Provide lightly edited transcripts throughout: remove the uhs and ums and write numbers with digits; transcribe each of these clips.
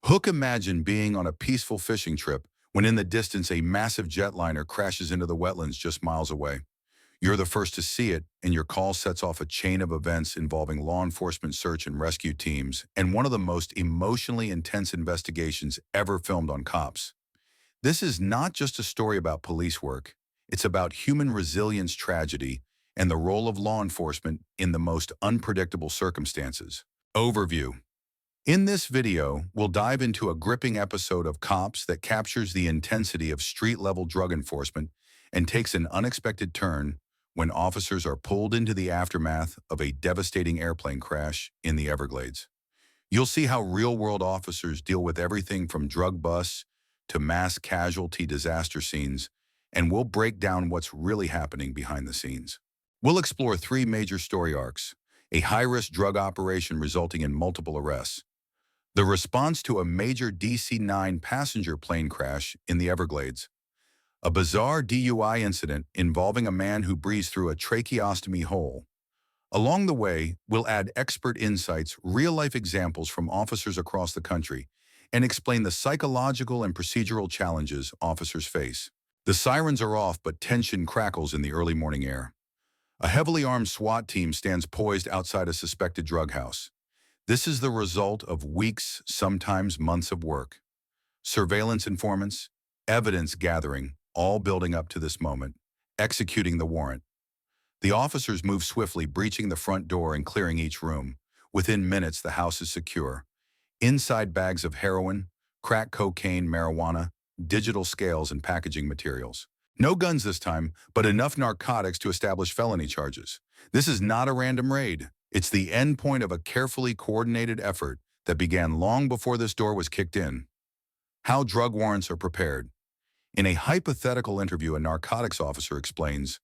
Hook imagine being on a peaceful fishing trip when in the distance a massive jetliner crashes into the wetlands just miles away. You're the first to see it, and your call sets off a chain of events involving law enforcement search and rescue teams and one of the most emotionally intense investigations ever filmed on cops. This is not just a story about police work. It's about human resilience tragedy and the role of law enforcement in the most unpredictable circumstances. Overview. In this video, we'll dive into a gripping episode of Cops that captures the intensity of street-level drug enforcement and takes an unexpected turn when officers are pulled into the aftermath of a devastating airplane crash in the Everglades. You'll see how real-world officers deal with everything from drug busts to mass casualty disaster scenes, and we'll break down what's really happening behind the scenes. We'll explore three major story arcs: a high-risk drug operation resulting in multiple arrests, the response to a major DC-9 passenger plane crash in the Everglades, a bizarre DUI incident involving a man who breathes through a tracheostomy hole. Along the way, we'll add expert insights, real-life examples from officers across the country, and explain the psychological and procedural challenges officers face. The sirens are off, but tension crackles in the early morning air. A heavily armed SWAT team stands poised outside a suspected drug house. This is the result of weeks, sometimes months of work. Surveillance informants, evidence gathering, all building up to this moment, executing the warrant. The officers move swiftly, breaching the front door and clearing each room. Within minutes, the house is secure. Inside, bags of heroin, crack cocaine, marijuana, digital scales, and packaging materials. No guns this time, but enough narcotics to establish felony charges. This is not a random raid. It's the end point of a carefully coordinated effort that began long before this door was kicked in. How drug warrants are prepared. In a hypothetical interview, a narcotics officer explains,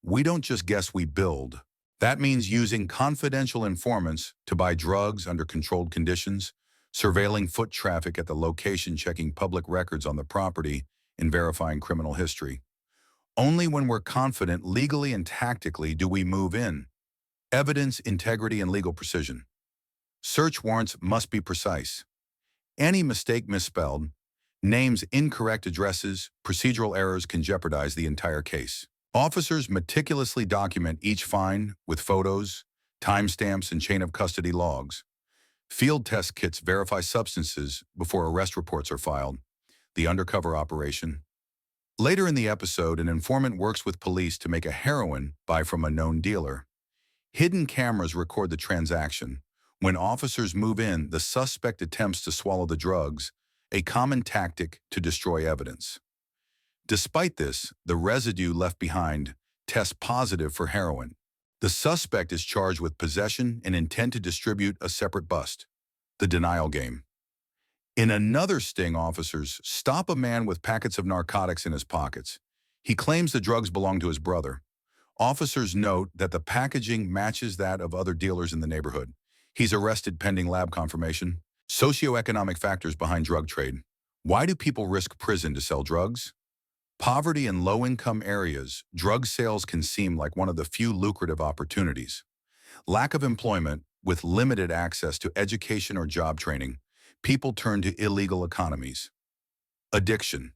"We don't just guess, we build." That means using confidential informants to buy drugs under controlled conditions, surveilling foot traffic at the location, checking public records on the property, and verifying criminal history. Only when we're confident legally and tactically do we move in. Evidence, integrity, and legal precision. Search warrants must be precise. Any mistake, misspelled, names, incorrect addresses, procedural errors can jeopardize the entire case. Officers meticulously document each find with photos, timestamps, and chain of custody logs. Field test kits verify substances before arrest reports are filed. The undercover operation. Later in the episode, an informant works with police to make a heroin buy from a known dealer. Hidden cameras record the transaction. When officers move in, the suspect attempts to swallow the drugs, a common tactic to destroy evidence. Despite this, the residue left behind tests positive for heroin. The suspect is charged with possession and intent to distribute, a separate bust. The denial game. In another sting, officers stop a man with packets of narcotics in his pockets. He claims the drugs belong to his brother. Officers note that the packaging matches that of other dealers in the neighborhood. He's arrested pending lab confirmation. Socioeconomic factors behind drug trade. Why do people risk prison to sell drugs? Poverty in low-income areas, drug sales can seem like one of the few lucrative opportunities. Lack of employment, with limited access to education or job training, people turn to illegal economies. Addiction.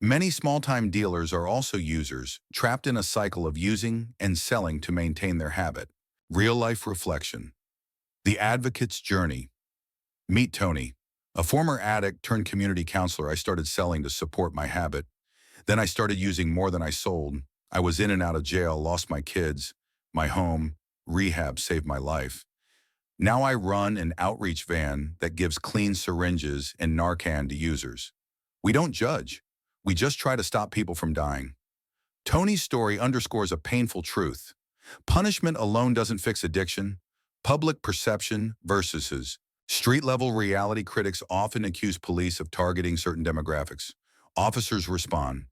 Many small-time dealers are also users, trapped in a cycle of using and selling to maintain their habit. Real-life reflection. The advocate's journey. Meet Tony, a former addict turned community counselor. I started selling to support my habit. Then I started using more than I sold. I was in and out of jail, lost my kids, my home, rehab saved my life. Now I run an outreach van that gives clean syringes and Narcan to users. We don't judge. We just try to stop people from dying. Tony's story underscores a painful truth. Punishment alone doesn't fix addiction. Public perception versus his. Street-level reality. Critics often accuse police of targeting certain demographics. Officers respond.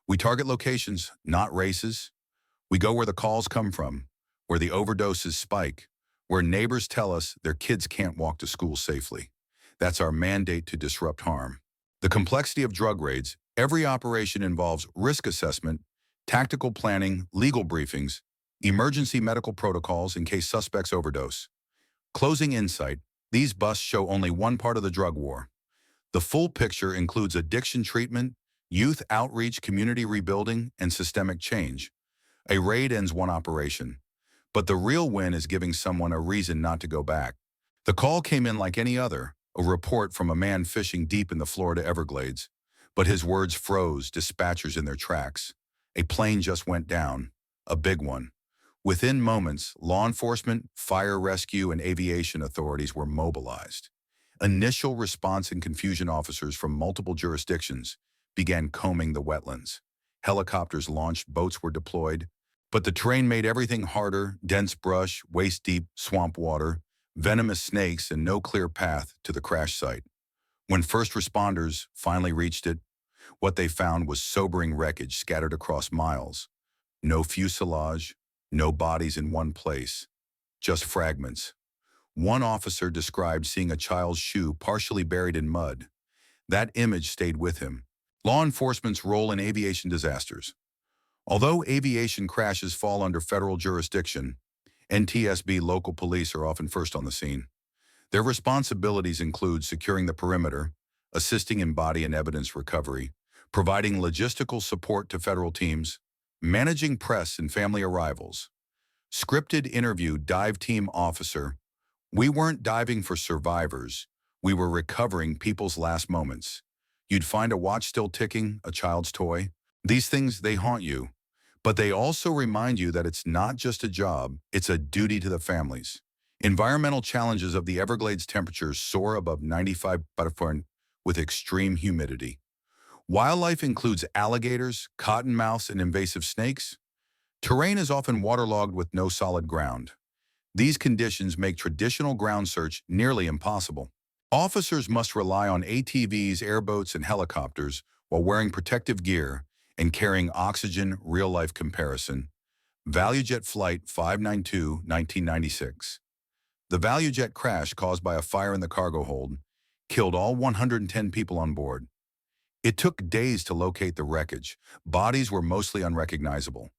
We target locations, not races. We go where the calls come from, where the overdoses spike, where neighbors tell us their kids can't walk to school safely. That's our mandate to disrupt harm. The complexity of drug raids. Every operation involves risk assessment, tactical planning, legal briefings, emergency medical protocols in case suspects overdose. Closing insight. These busts show only one part of the drug war. The full picture includes addiction treatment, youth outreach, community rebuilding, and systemic change. A raid ends one operation, but the real win is giving someone a reason not to go back. The call came in like any other, a report from a man fishing deep in the Florida Everglades. But his words froze dispatchers in their tracks. A plane just went down, a big one. Within moments, law enforcement, fire rescue, and aviation authorities were mobilized. Initial response and confusion officers from multiple jurisdictions began combing the wetlands. Helicopters launched, boats were deployed, but the terrain made everything harder: dense brush, waist-deep swamp water, venomous snakes, and no clear path to the crash site. When first responders finally reached it, what they found was sobering wreckage scattered across miles. No fuselage, no bodies in one place, just fragments. One officer described seeing a child's shoe partially buried in mud. That image stayed with him. Law enforcement's role in aviation disasters. Although aviation crashes fall under federal jurisdiction, NTSB local police are often first on the scene. Their responsibilities include securing the perimeter, assisting in body and evidence recovery, providing logistical support to federal teams, managing press and family arrivals. Scripted interview dive team officer: "We weren't diving for survivors. We were recovering people's last moments. You'd find a watch still ticking, a child's toy. These things, they haunt you. But they also remind you that it's not just a job, it's a duty to the families." Environmental challenges of the Everglades: temperatures soar above 95 Fahrenheit with extreme humidity. Wildlife includes alligators, cottonmouths, and invasive snakes. Terrain is often waterlogged with no solid ground. These conditions make traditional ground search nearly impossible. Officers must rely on ATVs, airboats, and helicopters while wearing protective gear and carrying oxygen. Real-life comparison. ValueJet Flight 592, 1996. The ValueJet crash, caused by a fire in the cargo hold, killed all 110 people on board. It took days to locate the wreckage. Bodies were mostly unrecognizable.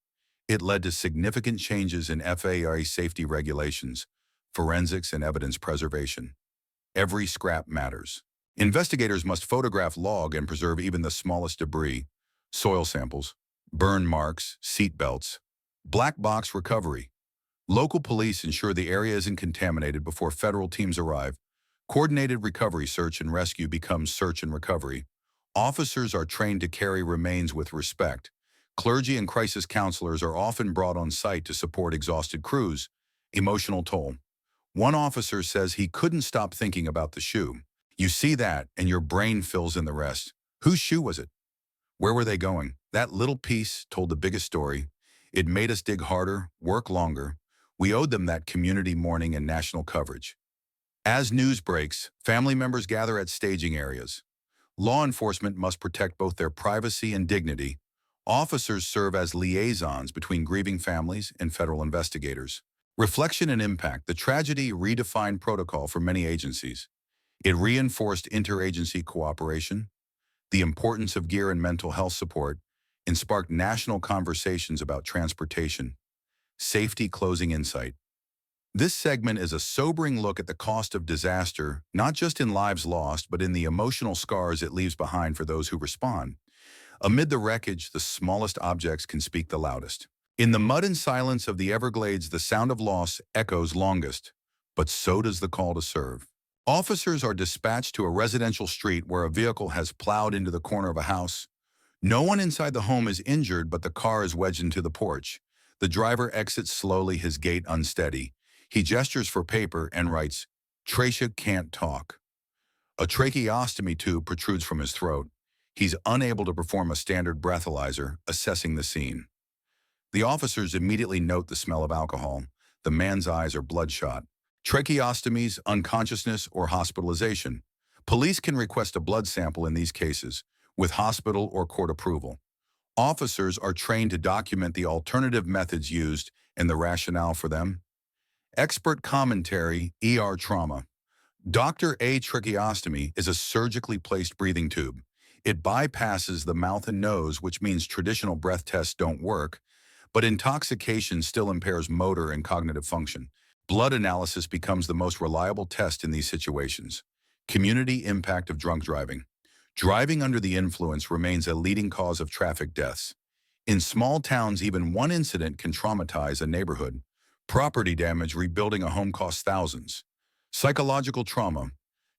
It led to significant changes in FAA safety regulations, forensics, and evidence preservation. Every scrap matters. Investigators must photograph, log, and preserve even the smallest debris: soil samples, burn marks, seat belts. Black box recovery. Local police ensure the area isn't contaminated before federal teams arrive. Coordinated recovery: search and rescue becomes search and recovery. Officers are trained to carry remains with respect. Clergy and crisis counselors are often brought on site to support exhausted crews. Emotional toll. One officer says he couldn't stop thinking about the shoe. You see that, and your brain fills in the rest. Whose shoe was it? Where were they going? That little piece told the biggest story. It made us dig harder, work longer. We owed them that community mourning and national coverage. As news breaks, family members gather at staging areas. Law enforcement must protect both their privacy and dignity. Officers serve as liaisons between grieving families and federal investigators. Reflection and impact. The tragedy redefined protocol for many agencies. It reinforced interagency cooperation, the importance of gear and mental health support, and sparked national conversations about transportation. Safety. Closing insight. This segment is a sobering look at the cost of disaster, not just in lives lost, but in the emotional scars it leaves behind for those who respond. Amid the wreckage, the smallest objects can speak the loudest. In the mud and silence of the Everglades, the sound of loss echoes longest, but so does the call to serve. Officers are dispatched to a residential street where a vehicle has plowed into the corner of a house. No one inside the home is injured, but the car is wedged into the porch. The driver exits slowly, his gait unsteady. He gestures for paper and writes, "Tracia can't talk." A tracheostomy tube protrudes from his throat. He's unable to perform a standard breathalyzer, assessing the scene. The officers immediately note the smell of alcohol. The man's eyes are bloodshot. Tracheostomies, unconsciousness, or hospitalization. Police can request a blood sample in these cases, with hospital or court approval. Officers are trained to document the alternative methods used and the rationale for them. Expert commentary: ER trauma. Dr. A tracheostomy is a surgically placed breathing tube. It bypasses the mouth and nose, which means traditional breath tests don't work, but intoxication still impairs motor and cognitive function. Blood analysis becomes the most reliable test in these situations. Community impact of drunk driving. Driving under the influence remains a leading cause of traffic deaths. In small towns, even one incident can traumatize a neighborhood. Property damage rebuilding a home costs thousands. Psychological trauma.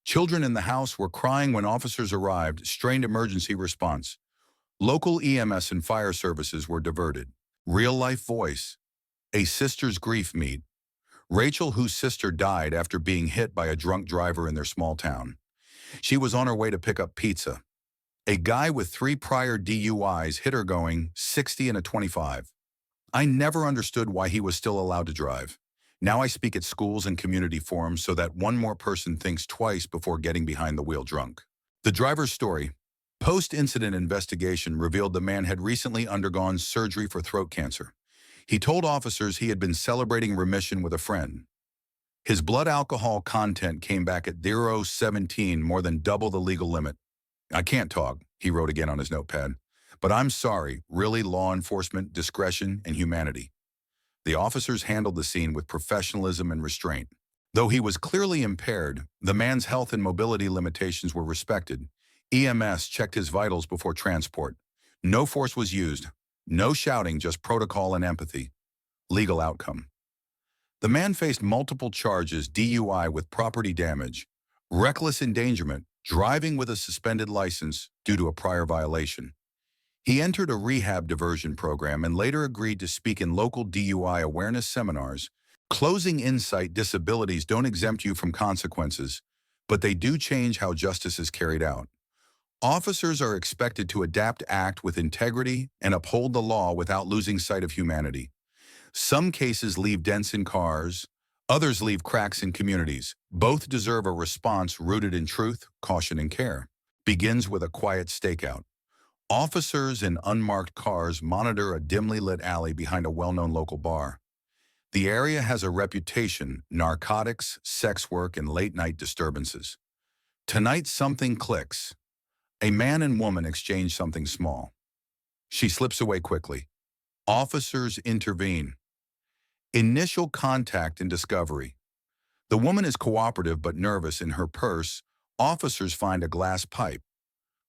Children in the house were crying when officers arrived, strained emergency response. Local EMS and fire services were diverted. Real-life voice. A sister's grief meet. Rachel, whose sister died after being hit by a drunk driver in their small town. She was on her way to pick up pizza. A guy with 3 prior DUIs hit her going 60 and a 25. I never understood why he was still allowed to drive. Now I speak at schools and community forums so that one more person thinks twice before getting behind the wheel drunk. The driver's story. Post-incident investigation revealed the man had recently undergone surgery for throat cancer. He told officers he had been celebrating remission with a friend. His blood alcohol content came back at 0.17, more than double the legal limit. I can't talk, he wrote again on his notepad. But I'm sorry, really, law enforcement, discretion, and humanity. The officers handled the scene with professionalism and restraint. Though he was clearly impaired, the man's health and mobility limitations were respected. EMS checked his vitals before transport. No force was used. No shouting, just protocol and empathy. Legal outcome. The man faced multiple charges: DUI with property damage, reckless endangerment, driving with a suspended license due to a prior violation. He entered a rehab diversion program and later agreed to speak in local DUI awareness seminars. Closing insight: disabilities don't exempt you from consequences, but they do change how justice is carried out. Officers are expected to adapt, act with integrity, and uphold the law without losing sight of humanity. Some cases leave dents in cars, others leave cracks in communities. Both deserve a response rooted in truth, caution, and care. Begins with a quiet stakeout. Officers in unmarked cars monitor a dimly lit alley behind a well-known local bar. The area has a reputation: narcotics, sex work, and late-night disturbances. Tonight something clicks. A man and woman exchange something small. She slips away quickly. Officers intervene. Initial contact and discovery. The woman is cooperative but nervous. In her purse, officers find a glass pipe,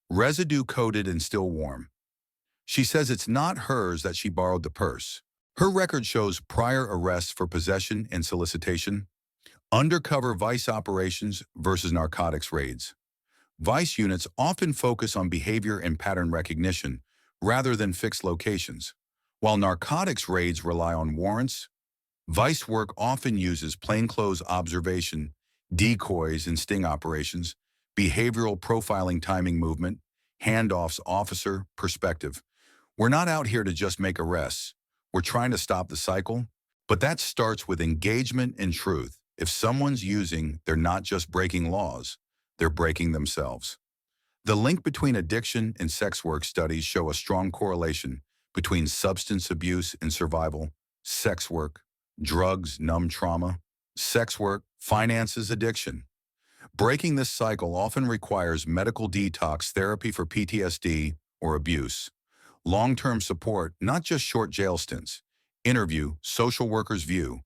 residue-coated and still warm. She says it's not hers, that she borrowed the purse. Her record shows prior arrests for possession and solicitation. Undercover vice operations versus narcotics raids. Vice units often focus on behavior and pattern recognition rather than fixed locations, while narcotics raids rely on warrants. Vice work often uses plainclothes observation, decoys and sting operations, behavioral profiling, timing movement, handoffs, officer perspective. We're not out here to just make arrests. We're trying to stop the cycle. But that starts with engagement and truth. If someone's using, they're not just breaking laws, they're breaking themselves. The link between addiction and sex work: studies show a strong correlation between substance abuse and survival. Sex work, drugs numb trauma. Sex work, finances, addiction. Breaking this cycle often requires medical detox, therapy for PTSD or abuse. Long-term support, not just short jail stints. Interview, social workers view.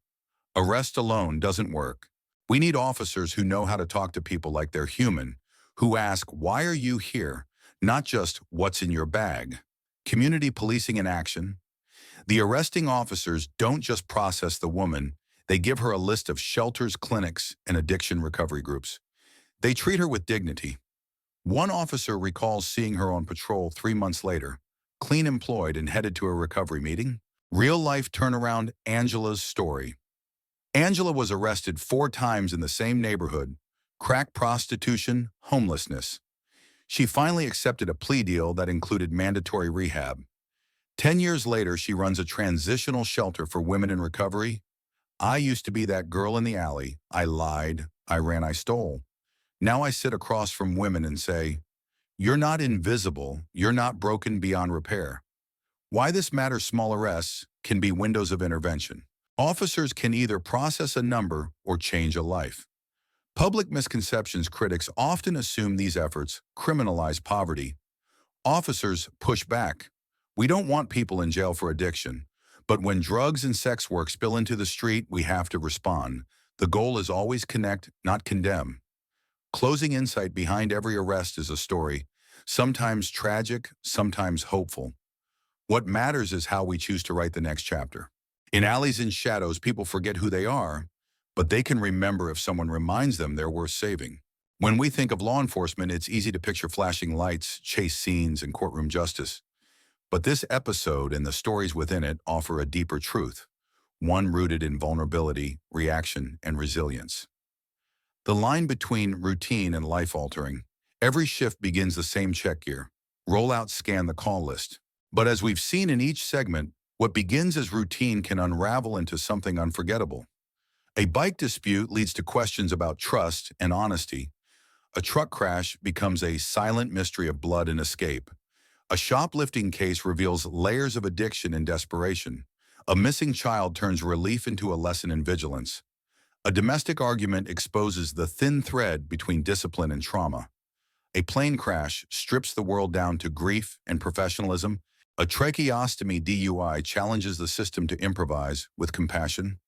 Arrest alone doesn't work. We need officers who know how to talk to people like they're human, who ask, "Why are you here?" Not just, "What's in your bag?" Community policing in action. The arresting officers don't just process the woman, they give her a list of shelters, clinics, and addiction recovery groups. They treat her with dignity. One officer recalls seeing her on patrol 3 months later, clean, employed, and headed to a recovery meeting. Real-life turnaround: Angela's story. Angela was arrested 4 times in the same neighborhood: crack, prostitution, homelessness. She finally accepted a plea deal that included mandatory rehab. 10 years later, she runs a transitional shelter for women in recovery. I used to be that girl in the alley. I lied, I ran, I stole. Now I sit across from women and say, "You're not invisible, you're not broken beyond repair." Why this matters: small arrests can be windows of intervention. Officers can either process a number or change a life. Public misconceptions: critics often assume these efforts criminalize poverty. Officers push back. We don't want people in jail for addiction. But when drugs and sex work spill into the street, we have to respond. The goal is always connect, not condemn. Closing insight behind every arrest is a story, sometimes tragic, sometimes hopeful. What matters is how we choose to write the next chapter. In alleys and shadows, people forget who they are, but they can remember if someone reminds them they're worth saving. When we think of law enforcement, it's easy to picture flashing lights, chase scenes, and courtroom justice. But this episode and the stories within it offer a deeper truth, one rooted in vulnerability, reaction, and resilience. The line between routine and life-altering. Every shift begins the same check gear. Roll out, scan the call list. But as we've seen in each segment, what begins as routine can unravel into something unforgettable. A bike dispute leads to questions about trust and honesty. A truck crash becomes a silent mystery of blood and escape. A shoplifting case reveals layers of addiction and desperation. A missing child turns relief into a lesson in vigilance. A domestic argument exposes the thin thread between discipline and trauma. A plane crash strips the world down to grief and professionalism. A tracheostomy DUI challenges the system to improvise with compassion.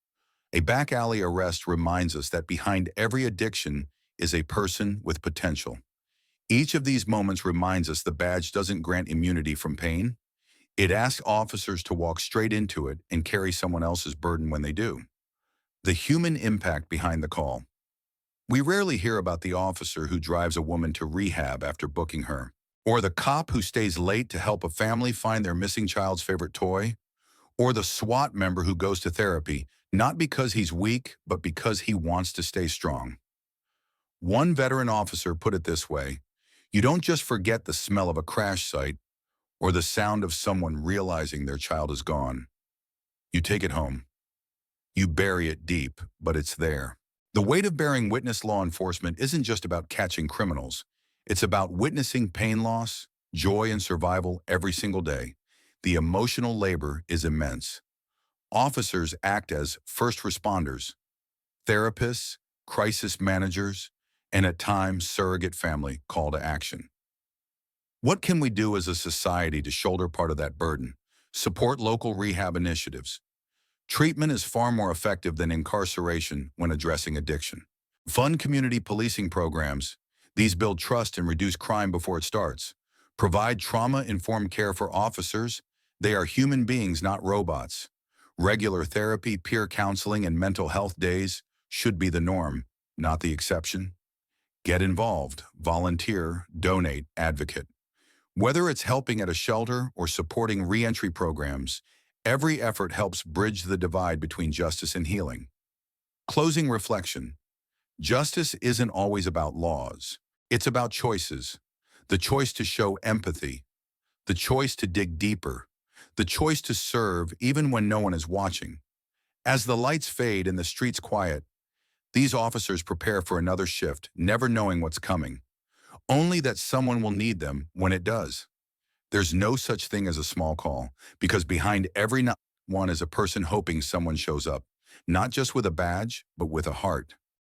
A back alley arrest reminds us that behind every addiction is a person with potential. Each of these moments reminds us the badge doesn't grant immunity from pain. It asks officers to walk straight into it and carry someone else's burden when they do. The human impact behind the call. We rarely hear about the officer who drives a woman to rehab after booking her, or the cop who stays late to help a family find their missing child's favorite toy, or the SWAT member who goes to therapy, not because he's weak, but because he wants to stay strong. One veteran officer put it this way: you don't just forget the smell of a crash site or the sound of someone realizing their child is gone. You take it home. You bury it deep, but it's there. The weight of bearing witness law enforcement isn't just about catching criminals. It's about witnessing pain loss, joy, and survival every single day. The emotional labor is immense. Officers act as first responders, therapists, crisis managers, and at times surrogate family call to action. What can we do as a society to shoulder part of that burden? Support local rehab initiatives. Treatment is far more effective than incarceration when addressing addiction. Fund community policing programs. These build trust and reduce crime before it starts. Provide trauma-informed care for officers. They are human beings, not robots. Regular therapy, peer counseling, and mental health days should be the norm, not the exception. Get involved, volunteer, donate, advocate. Whether it's helping at a shelter or supporting re-entry programs, every effort helps bridge the divide between justice and healing. Closing reflection. Justice isn't always about laws. It's about choices. The choice to show empathy. The choice to dig deeper. The choice to serve even when no one is watching. As the lights fade and the streets quiet, these officers prepare for another shift, never knowing what's coming. Only that someone will need them when it does. There's no such thing as a small call, because behind every one is a person hoping someone shows up, not just with a badge, but with a heart.